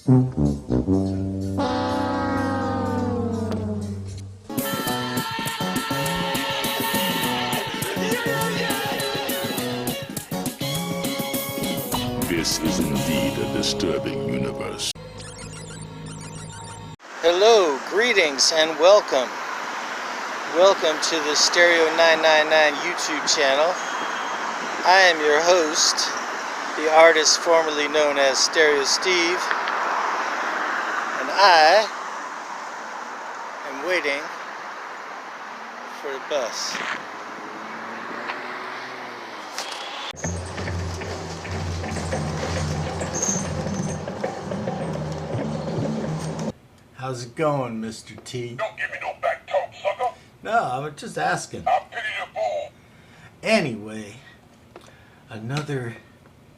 This is indeed a disturbing universe. Hello, greetings, and welcome. Welcome to the Stereo 999 YouTube channel. I am your host, the artist formerly known as Stereo Steve, and I am waiting for the bus. How's it going, Mr. T? Don't give me no back talk, sucker. No, I'm just asking. I pity the fool. Anyway, another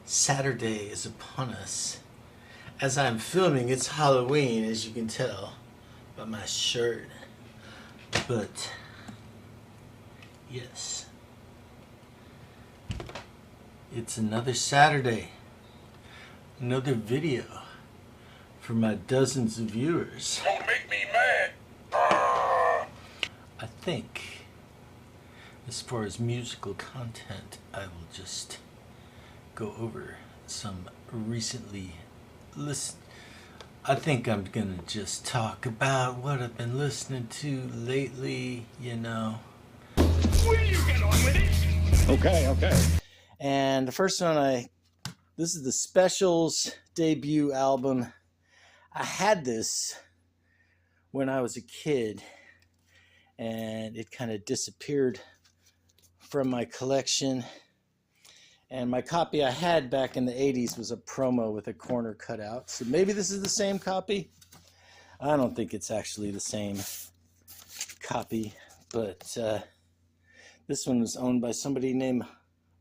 Saturday is upon us. As I'm filming, it's Halloween, as you can tell by my shirt. But, yes, it's another Saturday. Another video for my dozens of viewers. Don't make me mad. I think, as far as musical content, I will just go over some recently listened. I think I'm gonna just talk about what I've been listening to lately, you know. Will you get on with it? Okay. And the first one this is the Specials debut album. I had this when I was a kid, and it kind of disappeared from my collection. And my copy I had back in the 80s was a promo with a corner cut out. So maybe this is the same copy. I don't think it's actually the same copy, but this one was owned by somebody named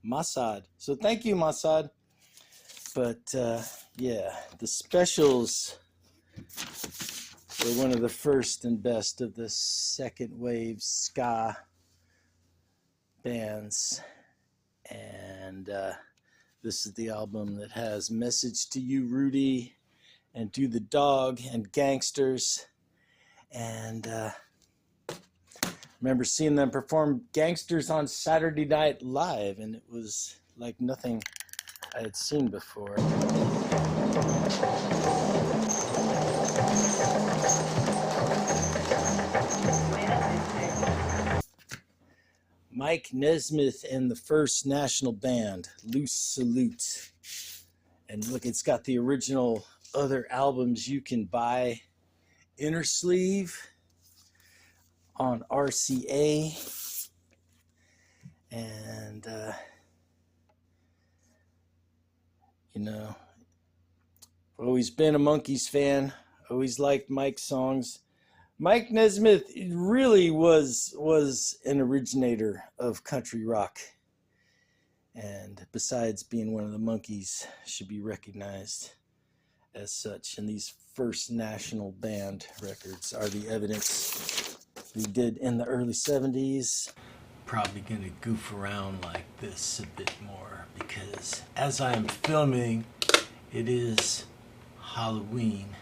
Mossad. So thank you, Mossad. But yeah, the Specials were one of the first and best of the second wave ska bands. And this is the album that has Message to You, Rudy, and Do the Dog, and Gangsters. And remember seeing them perform Gangsters on Saturday Night Live, and it was like nothing I had seen before. Mike Nesmith and the First National Band, Loose Salute. And look, it's got the original other albums you can buy. Inner Sleeve on RCA. And, you know, always been a Monkees fan. Always liked Mike's songs. Mike Nesmith really was an originator of country rock, and besides being one of the Monkees, should be recognized as such. And these First National Band records are the evidence we did in the early 70s. Probably gonna goof around like this a bit more because as I am filming, it is Halloween,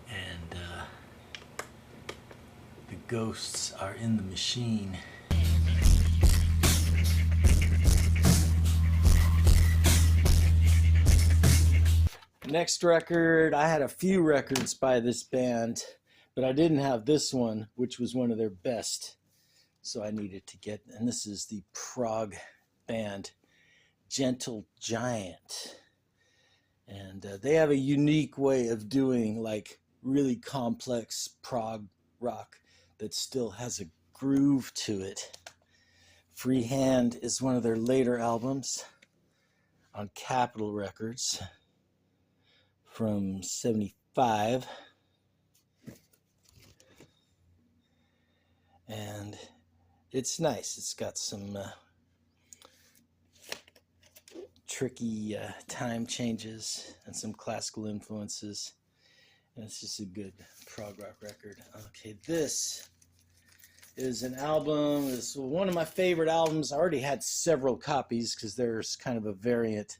and the ghosts are in the machine. Next record, I had a few records by this band, but I didn't have this one, which was one of their best. So I needed to get, and this is the prog band, Gentle Giant. And they have a unique way of doing like really complex prog rock that still has a groove to it. Free Hand is one of their later albums on Capitol Records from '75. And it's nice. It's got some tricky time changes and some classical influences. And it's just a good prog rock record. Okay, this is an album. It's one of my favorite albums. I already had several copies because there's kind of a variant.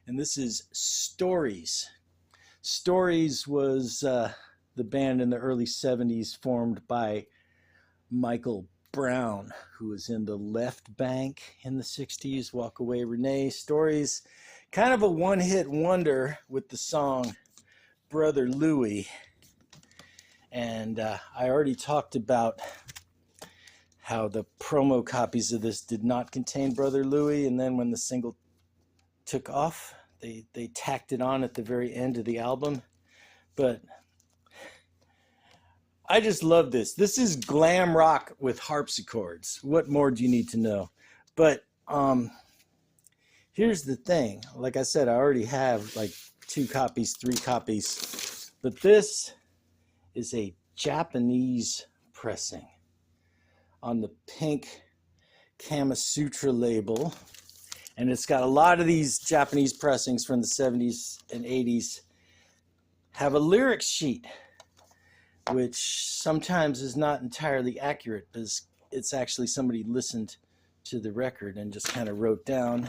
And this is Stories. Stories was the band in the early 70s formed by Michael Brown, who was in the Left Bank in the 60s, Walk Away Renee. Stories, kind of a one-hit wonder with the song Brother Louie. And I already talked about how the promo copies of this did not contain Brother Louie, and then when the single took off, they tacked it on at the very end of the album. But I just love this. This is glam rock with harpsichords. What more do you need to know? But here's the thing. Like I said, I already have like 2 copies, 3 copies. But this is a Japanese pressing on the pink Kama Sutra label. And it's got a lot of these Japanese pressings from the 70s and 80s have a lyric sheet, which sometimes is not entirely accurate because it's actually somebody listened to the record and just kind of wrote down.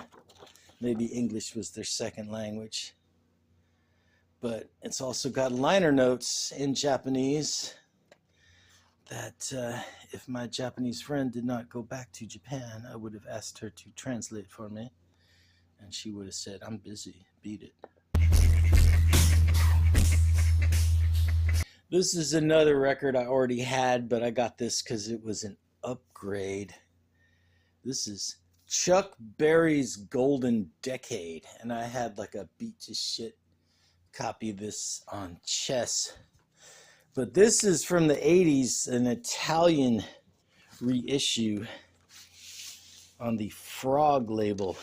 Maybe English was their second language. But it's also got liner notes in Japanese that if my Japanese friend did not go back to Japan, I would have asked her to translate for me. And she would have said, "I'm busy, beat it." This is another record I already had, but I got this because it was an upgrade. This is Chuck Berry's Golden Decade, and I had like a beat to shit copy of this on Chess. But this is from the 80s, an Italian reissue on the Frog label,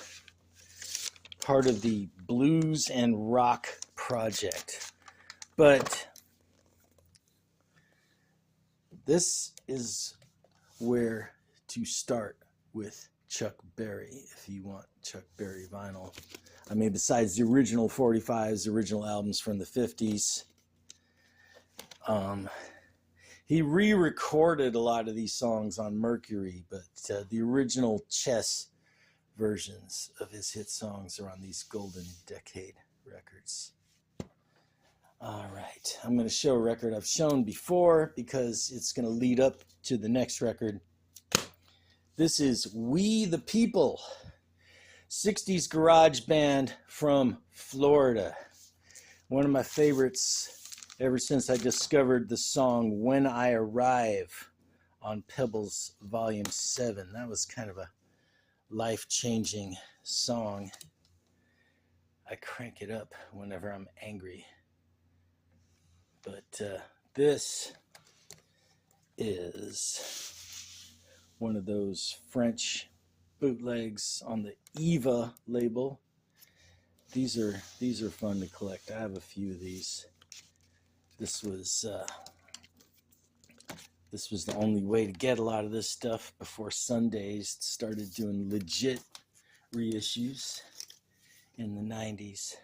part of the Blues and Rock project. But this is where to start with Chuck Berry if you want Chuck Berry vinyl. I mean, besides the original 45s, original albums from the 50s, he re-recorded a lot of these songs on Mercury, but the original Chess versions of his hit songs are on these Golden Decade records. All right, I'm going to show a record I've shown before because it's going to lead up to the next record. This is We the People, 60s garage band from Florida. One of my favorites ever since I discovered the song When I Arrive on Pebbles Volume 7. That was kind of a life-changing song. I crank it up whenever I'm angry. But this is one of those French bootlegs on the Eva label. These are fun to collect. I have a few of these. This was the only way to get a lot of this stuff before Sundays started doing legit reissues in the 90s.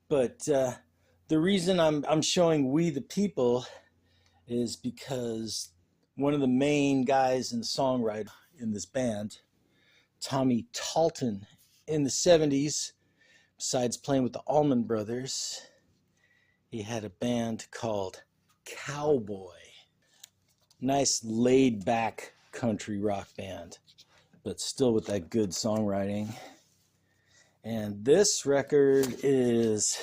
But the reason I'm showing We the People is because one of the main guys and songwriter in this band, Tommy Talton, in the 70s, besides playing with the Allman Brothers, he had a band called Cowboy. Nice laid-back country rock band, but still with that good songwriting. And this record is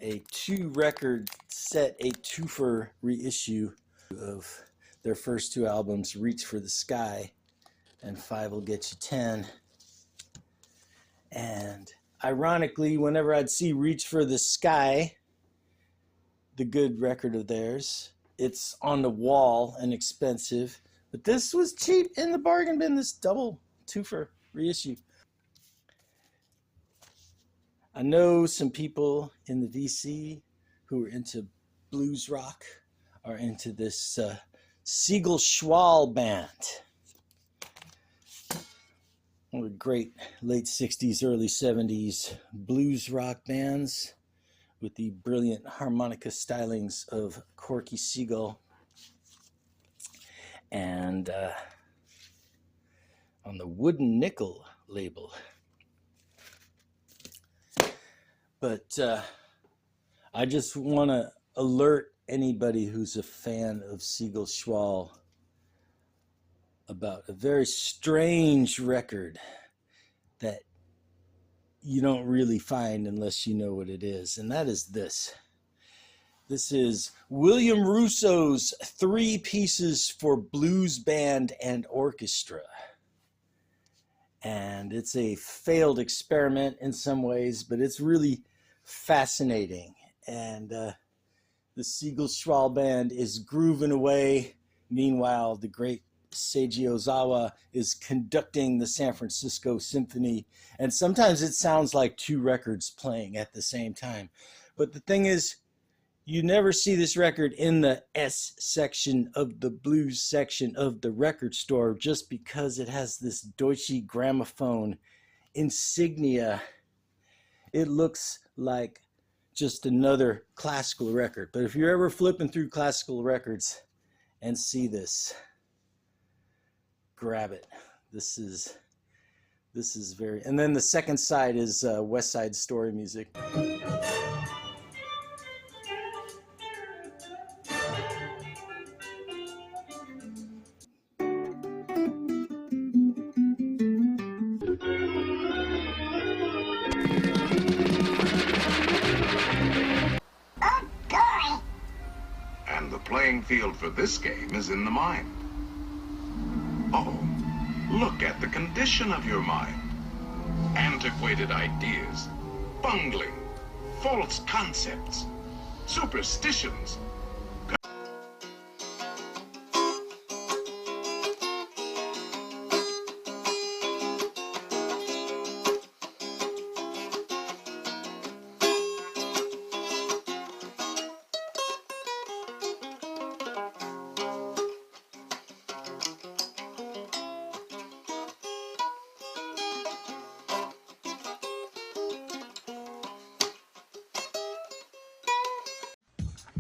a 2-record set, a twofer reissue of their first 2 albums, Reach for the Sky and 5 Will Get You 10. And ironically, whenever I'd see Reach for the Sky, the good record of theirs, it's on the wall and expensive, but this was cheap in the bargain bin, this double twofer reissue. I know some people in the VC who are into blues rock are into this Siegel Schwal band. One of the great late 60s, early 70s blues rock bands with the brilliant harmonica stylings of Corky Siegel. And on the Wooden Nickel label. But I just want to alert anybody who's a fan of Siegel Schwall about a very strange record that you don't really find unless you know what it is, and that is this. This is William Russo's 3 Pieces for Blues Band and Orchestra. And it's a failed experiment in some ways, but it's really fascinating. And the Siegel Schwall Band is grooving away. Meanwhile, the great Seiji Ozawa is conducting the San Francisco Symphony. And sometimes it sounds like 2 records playing at the same time. But the thing is, you never see this record in the S section of the blues section of the record store just because it has this Deutsche Grammophon insignia. It looks like just another classical record. But if you're ever flipping through classical records and see this, grab it. This is very... And then the second side is West Side Story music. And the playing field for this game is in the mind. Oh, look at the condition of your mind. Antiquated ideas, bungling, false concepts, superstitions.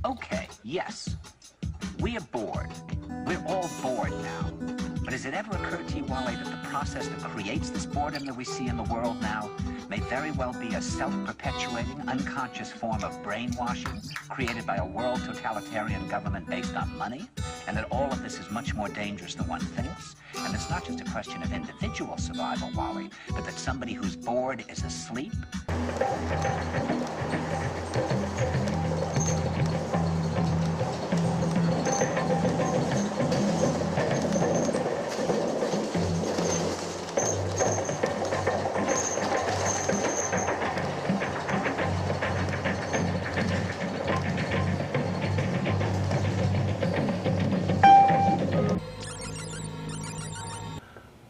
Okay, yes, we are bored. We're all bored now. But has it ever occurred to you, Wally, that the process that creates this boredom that we see in the world now may very well be a self-perpetuating, unconscious form of brainwashing created by a world totalitarian government based on money? And that all of this is much more dangerous than one thinks? And it's not just a question of individual survival, Wally, but that somebody who's bored is asleep?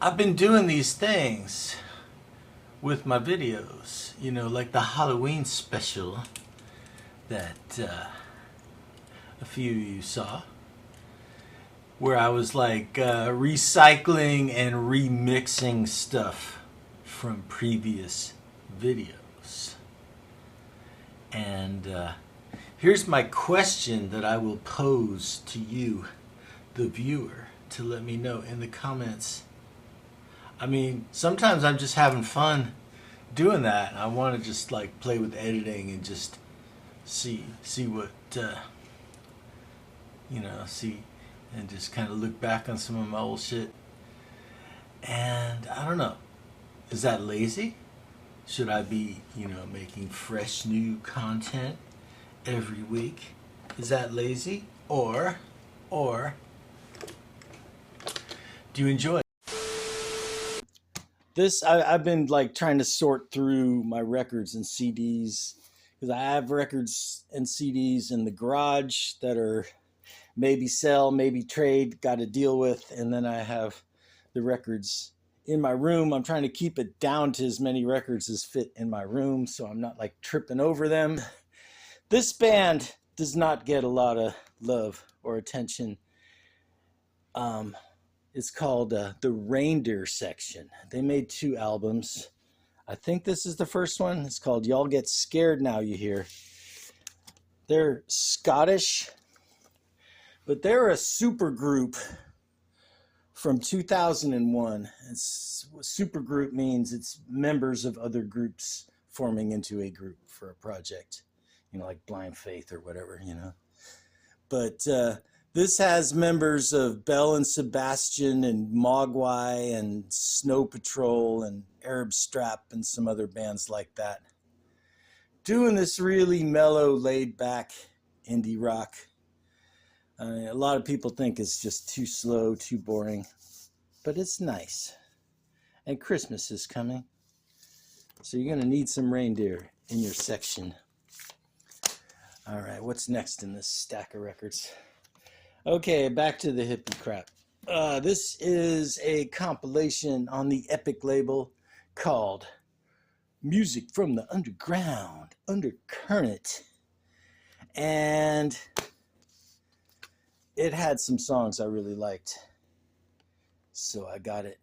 I've been doing these things with my videos, you know, like the Halloween special that a few of you saw, where I was like recycling and remixing stuff from previous videos. And here's my question that I will pose to you, the viewer, to let me know in the comments. I mean, sometimes I'm just having fun doing that. I want to just like play with editing and just see what you know, see, and just kind of look back on some of my old shit. And I don't know, is that lazy? Should I be, you know, making fresh new content every week? Is that lazy? Or do you enjoy it? This, I've been like trying to sort through my records and CDs, because I have records and CDs in the garage that are maybe sell, maybe trade, got to deal with, and then I have the records in my room. I'm trying to keep it down to as many records as fit in my room, so I'm not like tripping over them. This band does not get a lot of love or attention. It's called the Reindeer Section. They made 2 albums. I think this is the first one. It's called Y'all Get Scared Now You Hear. They're Scottish, but they're a super group from 2001. Super group means it's members of other groups forming into a group for a project, you know, like Blind Faith or whatever, you know. But this has members of Bell and Sebastian and Mogwai and Snow Patrol and Arab Strap and some other bands like that, doing this really mellow, laid-back indie rock. A lot of people think it's just too slow, too boring, but it's nice. And Christmas is coming, so you're going to need some reindeer in your section. All right, what's next in this stack of records? Okay, back to the hippie crap. This is a compilation on the Epic label called Music from the Underground, Undercurrent. And it had some songs I really liked, so I got it.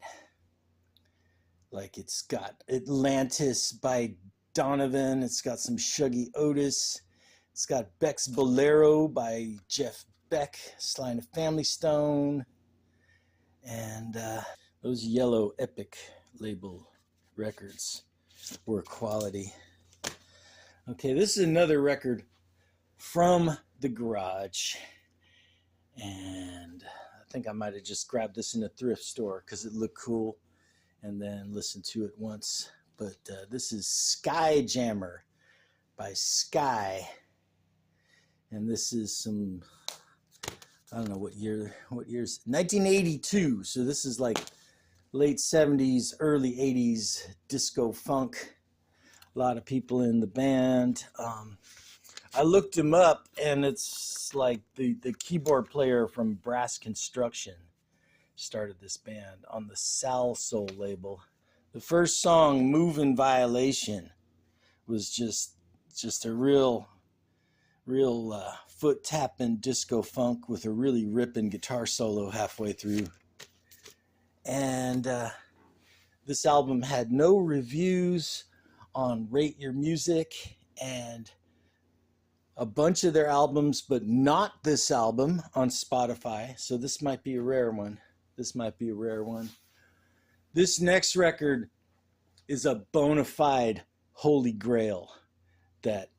Like, it's got Atlantis by Donovan. It's got some Shuggy Otis. It's got Beck's Bolero by Jeff Beck, Sly and the Family Stone. And those yellow Epic label records were quality. Okay, this is another record from the garage. And I think I might have just grabbed this in a thrift store because it looked cool and then listened to it once. But this is Sky Jammer by Sky. And this is some, I don't know what year's, 1982. So this is like late 70s, early 80s disco funk. A lot of people in the band. I looked him up, and it's like the keyboard player from Brass Construction started this band on the Sal Soul label. The first song, Move in Violation, was just a real foot tapping disco funk with a really ripping guitar solo halfway through. And this album had no reviews on Rate Your Music, and a bunch of their albums, but not this album, on Spotify. So this might be a rare one. This next record is a bona fide holy grail that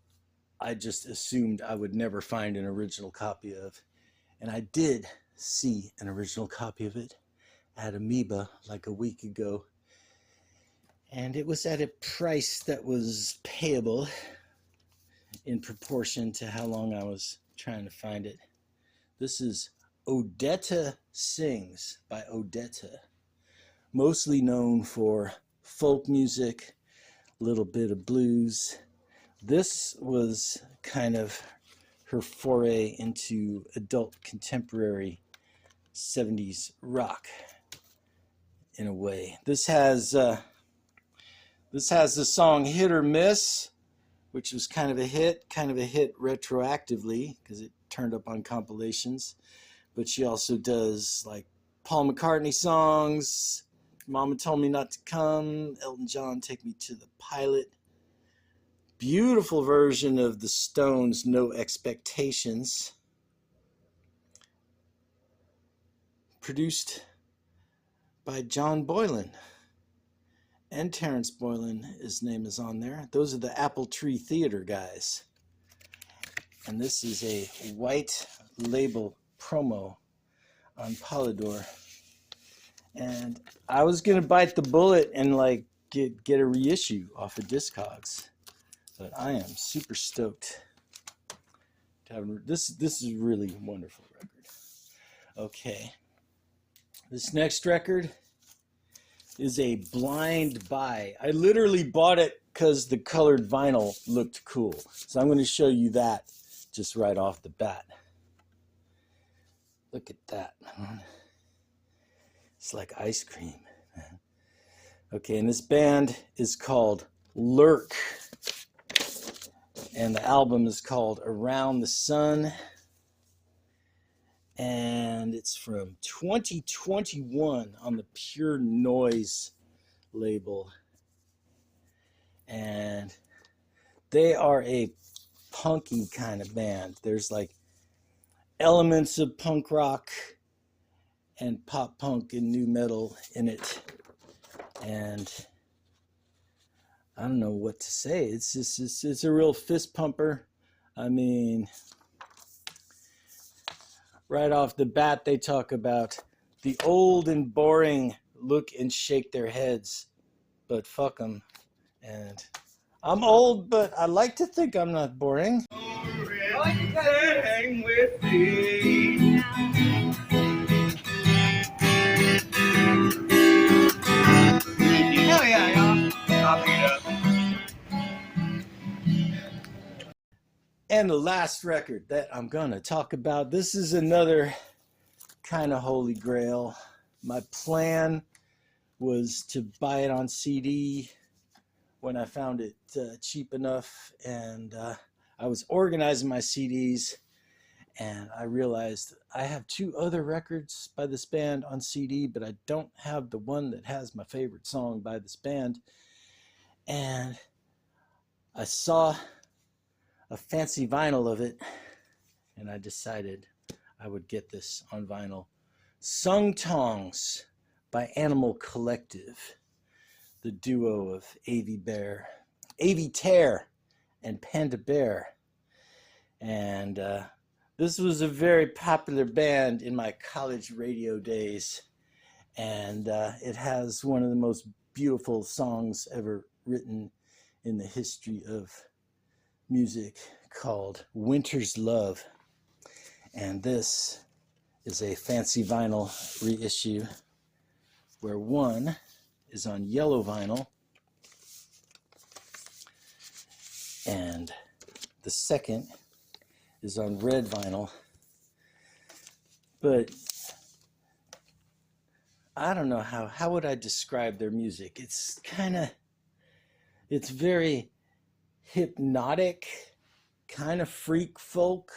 I just assumed I would never find an original copy of. And I did see an original copy of it at Amoeba like a week ago. And it was at a price that was payable in proportion to how long I was trying to find it. This is Odetta Sings by Odetta, mostly known for folk music, a little bit of blues. This was kind of her foray into adult contemporary 70s rock in a way. This has the song Hit or Miss, which was kind of a hit retroactively because it turned up on compilations. But she also does like Paul McCartney songs, Mama Told Me Not to Come, Elton John, Take Me to the Pilot. Beautiful version of the Stones' No Expectations. Produced by John Boylan. And Terrence Boylan, his name is on there. Those are the Apple Tree Theater guys. And this is a white label promo on Polydor. And I was going to bite the bullet and like get a reissue off of Discogs. But I am super stoked to have this. This is a really wonderful record. Okay. This next record is a blind buy. I literally bought it because the colored vinyl looked cool. So I'm going to show you that just right off the bat. Look at that. It's like ice cream. Okay, and this band is called Lurk. And the album is called Around the Sun. And it's from 2021 on the Pure Noise label. And they are a punky kind of band. There's like elements of punk rock and pop punk and nu metal in it. And I don't know what to say. It's just, it's a real fist pumper. I mean, right off the bat, they talk about the old and boring look and shake their heads, but fuck them. And I'm old, but I like to think I'm not boring. Hang with me. Hell yeah, y'all. I'll pick it up. And the last record that I'm gonna talk about, this is another kind of holy grail. My plan was to buy it on CD when I found it cheap enough, and I was organizing my CDs, and I realized I have 2 other records by this band on CD, but I don't have the one that has my favorite song by this band. And I saw a fancy vinyl of it, and I decided I would get this on vinyl. Sung Tongs by Animal Collective, the duo of Avey Tare and Panda Bear. And this was a very popular band in my college radio days, and it has one of the most beautiful songs ever written in the history of music called Winter's Love. And this is a fancy vinyl reissue where one is on yellow vinyl and the second is on red vinyl. But I don't know how would I describe their music. It's very hypnotic, kind of freak folk,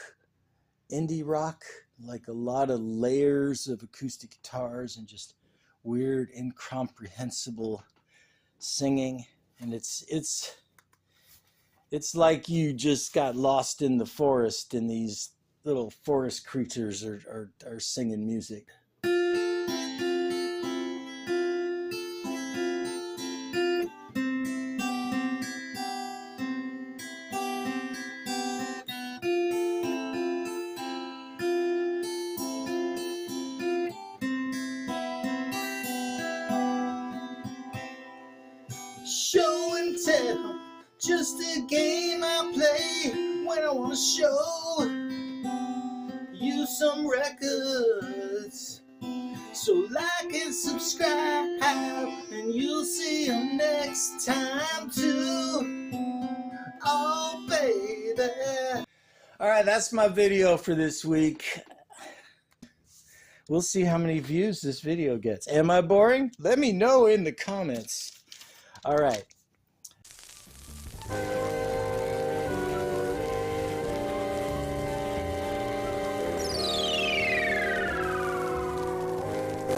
indie rock, like a lot of layers of acoustic guitars and just weird, incomprehensible singing. And it's like you just got lost in the forest and these little forest creatures are singing music. Show and tell, just a game I play when I want to show you some records. So like and subscribe, and you'll see them next time too. Oh, baby. All right, that's my video for this week. We'll see how many views this video gets. Am I boring? Let me know in the comments. All right.